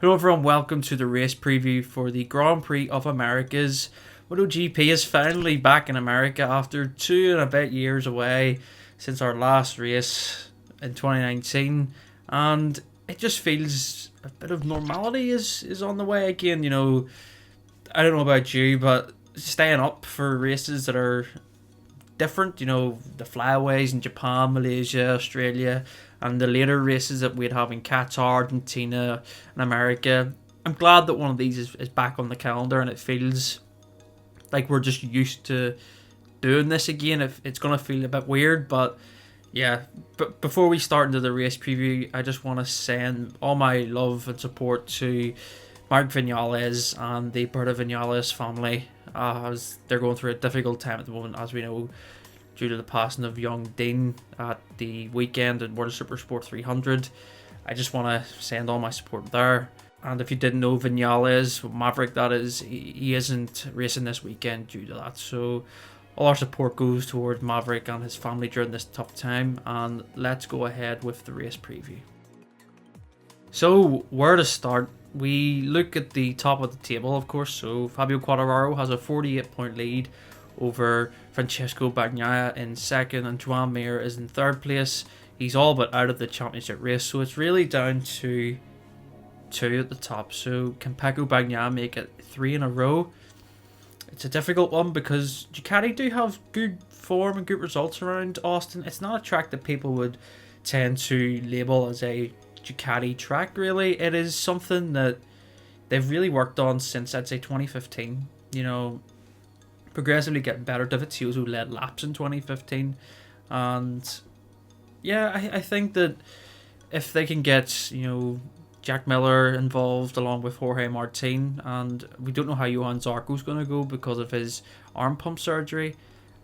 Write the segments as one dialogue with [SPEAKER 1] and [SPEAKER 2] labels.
[SPEAKER 1] Hello everyone, welcome to the race preview for the Grand Prix of Americas. MotoGP is finally back in America after 2.5 years away since our last race in 2019, and it just feels a bit of normality is on the way again. I don't know about you, but staying up for races that are different, the flyaways in Japan, Malaysia, Australia, and the later races that we'd have in Qatar, Argentina, and America. I'm glad that one of these is back on the calendar, and it feels like we're just used to doing this again. It's going to feel a bit weird, but yeah. But before we start into the race preview, I just want to send all my love and support to Marc Vinales and the Berta Vinales family, as they're going through a difficult time at the moment, as we know, due to the passing of young Dean at the weekend in World Super Sport 300. I just want to send all my support there. And if you didn't know, Vinales, Maverick that is, he isn't racing this weekend due to that. So all our support goes towards Maverick and his family during this tough time. And let's go ahead with the race preview. So where to start? We look at the top of the table, of course. So Fabio Quartararo has a 48-point lead over Francesco Bagnaia in second, and Joan Mir is in third place. He's all but out of the championship race, so it's really down to two at the top. So can Pecco Bagnaia make it 3 in a row? It's a difficult one because Ducati do have good form and good results around Austin. It's not a track that people would tend to label as a Ducati track, really. It is something that they've really worked on since, I'd say, 2015. Progressively getting better. Dovizioso led laps in 2015, and yeah, I think that if they can get Jack Miller involved along with Jorge Martin, and we don't know how Johan Zarco's going to go because of his arm pump surgery,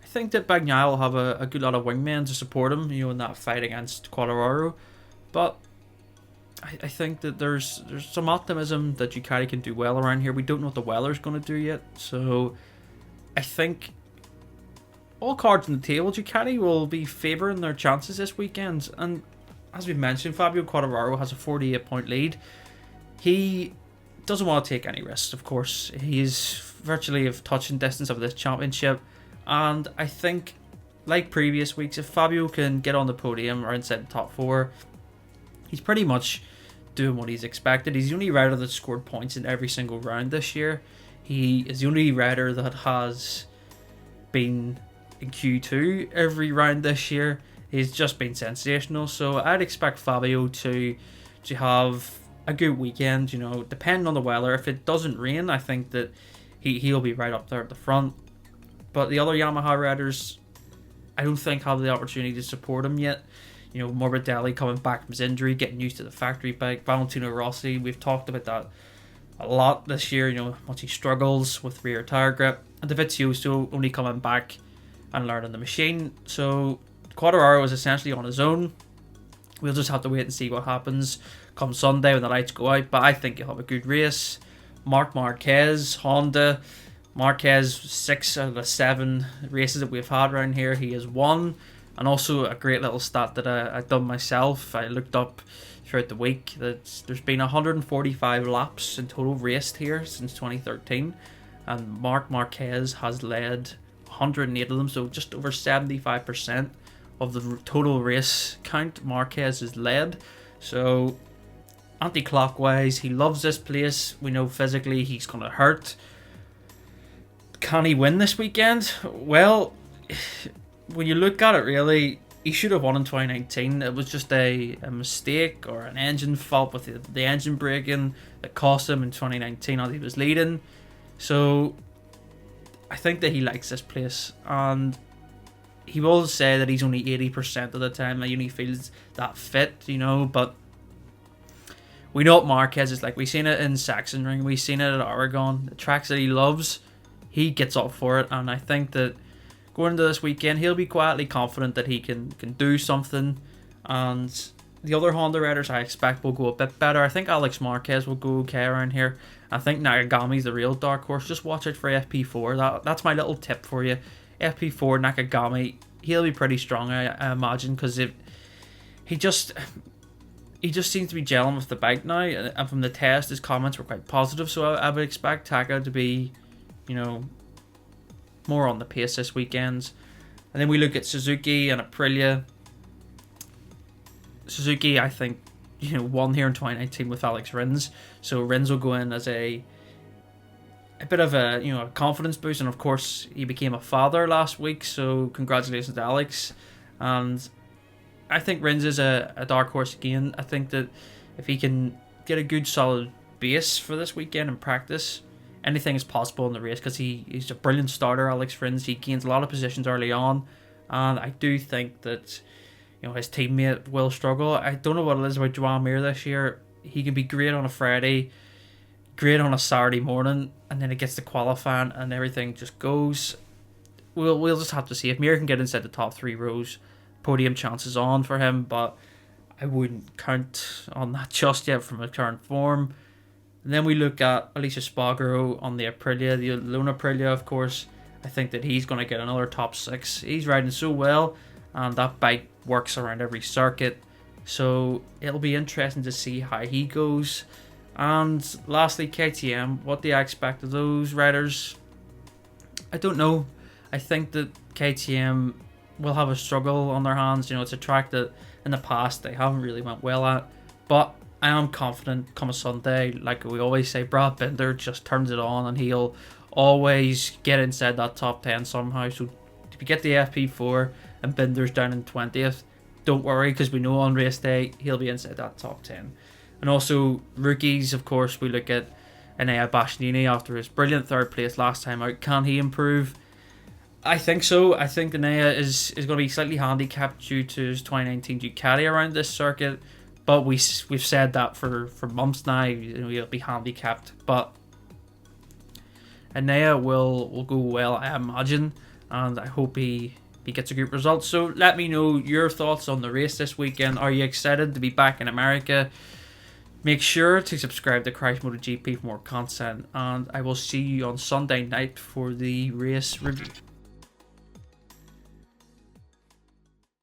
[SPEAKER 1] I think that Bagnaia will have a good lot of wingmen to support him, in that fight against Quartararo. But I think that there's some optimism that Ducati can do well around here. We don't know what the weather's going to do yet, so I think all cards on the table, Ducati will be favouring their chances this weekend. And as we mentioned, Fabio Quartararo has a 48-point lead. He doesn't want to take any risks, of course. He's virtually of touching distance of this championship. And I think, like previous weeks, if Fabio can get on the podium or inside the top 4, he's pretty much doing what he's expected. He's the only rider that scored points in every single round this year. He is the only rider that has been in Q2 every round this year. He's just been sensational. So I'd expect Fabio to have a good weekend, depending on the weather. If it doesn't rain, I think that he'll be right up there at the front. But the other Yamaha riders, I don't think have the opportunity to support him yet. Morbidelli coming back from his injury, getting used to the factory bike. Valentino Rossi, we've talked about that a lot this year, once he struggles with rear tire grip. And Dovizioso only coming back and learning the machine. So Quartararo is essentially on his own. We'll just have to wait and see what happens come Sunday when the lights go out. But I think he'll have a good race. Marquez, Honda. Marquez, 6 out of the 7 races that we've had around here, he has won. And also a great little stat that I've done myself. I looked up throughout the week that there's been 145 laps in total raced here since 2013, and Marc Marquez has led 108 of them, so just over 75% of the total race count Marquez has led. So anti-clockwise, he loves this place. We know physically he's going to hurt. Can he win this weekend? Well, when you look at it, really, he should have won in 2019. It was just a mistake or an engine fault with the engine braking that cost him in 2019 as he was leading. So I think that he likes this place, and he will say that he's only 80% of the time that he only feels that fit, but we know what Marquez is like. We've seen it in Sachsenring, we've seen it at Aragon, the tracks that he loves, he gets up for it. And I think that going into this weekend, he'll be quietly confident that he can do something. And the other Honda riders I expect will go a bit better. I think Alex Marquez will go okay around here. I think Nakagami's the real dark horse. Just watch out for FP4. That's my little tip for you. FP4 Nakagami, he'll be pretty strong, I imagine, because he just he just seems to be gelling with the bike now, and from the test, his comments were quite positive. So I would expect Taka to be, more on the pace this weekend. And then we look at Suzuki and Aprilia. Suzuki, I think, won here in 2019 with Alex Rins. So Rins will go in as a bit of a confidence boost, and of course he became a father last week. So congratulations to Alex. And I think Rins is a dark horse again. I think that if he can get a good solid base for this weekend in practice, anything is possible in the race, because he's a brilliant starter, Alex Rins. He gains a lot of positions early on, and I do think that his teammate will struggle. I don't know what it is about Joan Mir this year. He can be great on a Friday, great on a Saturday morning, and then it gets to qualifying and everything just goes. We'll just have to see if Mir can get inside the top 3 rows. Podium chances on for him, but I wouldn't count on that just yet from his current form. And then we look at Alicia Spargaro on the Aprilia, the Lone Aprilia, of course. I think that he's going to get another top 6. He's riding so well, and that bike works around every circuit. So it'll be interesting to see how he goes. And lastly, KTM. What do I expect of those riders? I don't know. I think that KTM will have a struggle on their hands. It's a track that in the past they haven't really went well at. But I am confident come a Sunday, like we always say, Brad Binder just turns it on and he'll always get inside that top 10 somehow. So if you get the FP4 and Binder's down in 20th, don't worry, because we know on race day he'll be inside that top 10. And also rookies, of course, we look at Enea Bastianini after his brilliant 3rd place last time out. Can he improve? I think so. I think Enea is going to be slightly handicapped due to his 2019 Ducati around this circuit. But we've said that for months now. He'll be handicapped. But Enea will go well, I imagine. And I hope he gets a good result. So let me know your thoughts on the race this weekend. Are you excited to be back in America? Make sure to subscribe to Crash MotoGP for more content. And I will see you on Sunday night for the race review.